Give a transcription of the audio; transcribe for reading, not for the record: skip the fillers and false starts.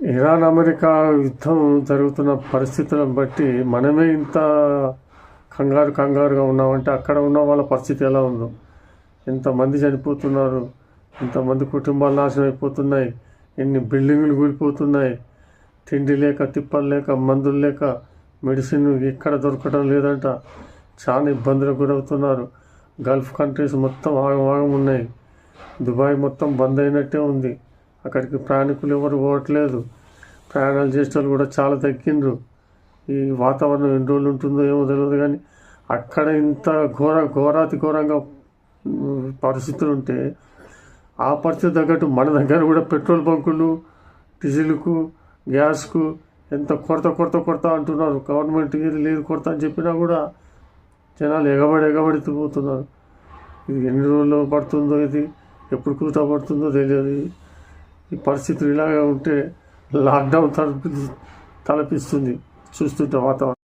Iran America యుద్ధం జరుగుతున్న పరిస్థితులను బట్టి మనమే ఇంత కంగారుగా ఉన్నామంటే అక్కడ ఉన్న వాళ్ళ పరిస్థితి ఎలా ఉందో, ఎంతమంది చనిపోతున్నారు, ఇంతమంది కుటుంబాలు నాశనం అయిపోతున్నాయి, ఎన్ని బిల్డింగులు కూలిపోతున్నాయి, తిండి లేక తిప్పలు లేక మందులు లేక మెడిసిన్ ఎక్కడ దొరకడం లేదంట, చాలా ఇబ్బందులకు గురవుతున్నారు. గల్ఫ్ కంట్రీస్ మొత్తం ఆగం ఉన్నాయి. దుబాయ్ మొత్తం బంద్ అయినట్టే ఉంది. అక్కడికి ప్రయాణికులు ఎవరు పోవట్లేదు. ప్రయాణాలు చేసేవాళ్ళు కూడా చాలా తగ్గిండ్రు. ఈ వాతావరణం ఎన్ని రోజులు ఉంటుందో ఏమో తెలియదు, కానీ అక్కడ ఇంత ఘోరంగా పరిస్థితులు ఉంటే ఆ పరిస్థితి తగ్గట్టు మన దగ్గర కూడా పెట్రోల్ బంకులు, డీజిల్కు, గ్యాస్కు ఎంత కొరత అంటున్నారు. గవర్నమెంట్ ఇది లేదు కొరత అని చెప్పినా కూడా జనాలు ఎగబడిపోతున్నారు. ఇది ఎన్ని రోజులు పడుతుందో, ఇది ఎప్పుడు కూత పడుతుందో తెలియదు. ఈ పరిస్థితులు ఇలాగే ఉంటే లాక్డౌన్ తలపిస్తుంది చూస్తుంటే వాతావరణం.